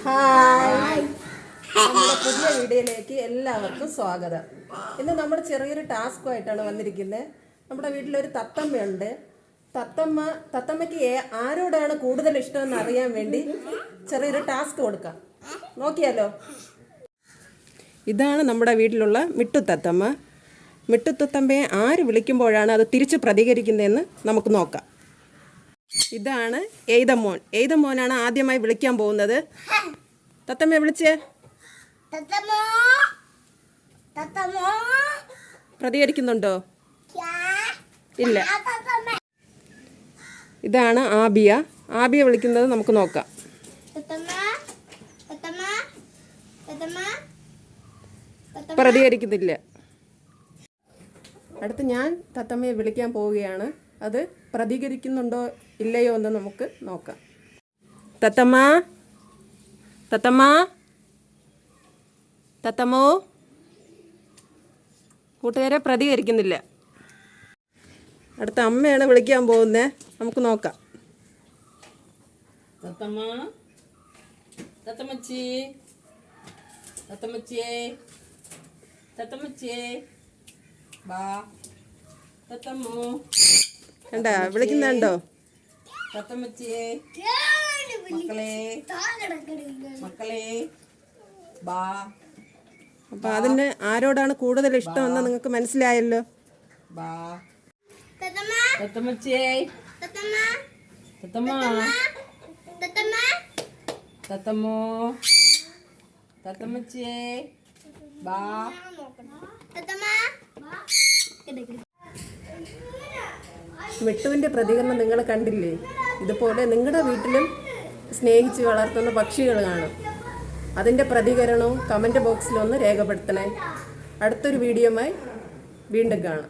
Hi, നമ്മുടെ പുതിയ വീഡിയോയിലേക്ക് എല്ലാവർക്കും സ്വാഗതം. ഇന്ന് നമ്മൾ ചെറിയൊരു ടാസ്കുമായിട്ടാണ് വന്നിരിക്കുന്നത്. നമ്മുടെ വീട്ടിലൊരു തത്തമ്മയുണ്ട്. തത്തമ്മയ്ക്ക് ആരോടാണ് കൂടുതൽ ഇഷ്ടമെന്ന് അറിയാൻ വേണ്ടി ചെറിയൊരു ടാസ്ക് കൊടുക്കാം. നോക്കിയാലോ? ഇതാണ് നമ്മുടെ വീട്ടിലുള്ള മിട്ടുത്തത്തമ്മ. മിട്ടുത്തത്തമ്മയെ ആര് വിളിക്കുമ്പോഴാണ് അത് തിരിച്ച് പ്രതികരിക്കുന്നതെന്ന് നമുക്ക് നോക്കാം. ഇതാണ് എയ്തമോൻ. എയ്തമോനാണ് ആദ്യമായി വിളിക്കാൻ പോകുന്നത്. തത്തമ്മയെ വിളിച്ചേ. പ്രതികരിക്കുന്നുണ്ടോ? ഇല്ല. ഇതാണ് ആബിയ. ആബിയ വിളിക്കുന്നത് നമുക്ക് നോക്കാം. പ്രതികരിക്കുന്നില്ല. അടുത്ത് ഞാൻ തത്തമ്മയെ വിളിക്കാൻ പോവുകയാണ്. അത് പ്രതികരിക്കുന്നുണ്ടോ ഇല്ലയോ എന്ന് നമുക്ക് നോക്കാം. തത്തമ്മ, തത്തമ്മ, തത്തമ്മോ. കൂട്ടുകാരെ പ്രതികരിക്കുന്നില്ല. അടുത്ത അമ്മയാണ് വിളിക്കാൻ പോകുന്നത്. നമുക്ക് നോക്കാം. തത്തമ്മ, തത്തമ്മച്ചി, തത്തമ്മച്ചിയേ, തത്തമ്മച്ചിയേ, ബാ, തത്തമ്മോ. കണ്ടാ വിളിക്കുന്നുണ്ടോ? തത്തമ്മച്ചിയേ, മക്കളെ, മക്കളെ, ബാ. അപ്പൊ അതിന് ആരോടാണ് കൂടുതൽ ഇഷ്ടമെന്ന് നിങ്ങൾക്ക് മനസ്സിലായല്ലോ. ബാ, തത്തമ്മച്ചിയേ, തത്തമ്മ, തത്തമ്മോ, തത്തമ്മച്ചിയേ, ബാ. മിട്ടുവിൻ്റെ പ്രതികരണം നിങ്ങൾ കണ്ടില്ലേ? ഇതുപോലെ നിങ്ങളുടെ വീട്ടിലും സ്നേഹിച്ച് വളർത്തുന്ന പക്ഷികൾ കാണും. അതിൻ്റെ പ്രതികരണവും കമൻറ്റ് ബോക്സിലൊന്ന് രേഖപ്പെടുത്തണേ. അടുത്തൊരു വീഡിയോയുമായി വീണ്ടും കാണാം.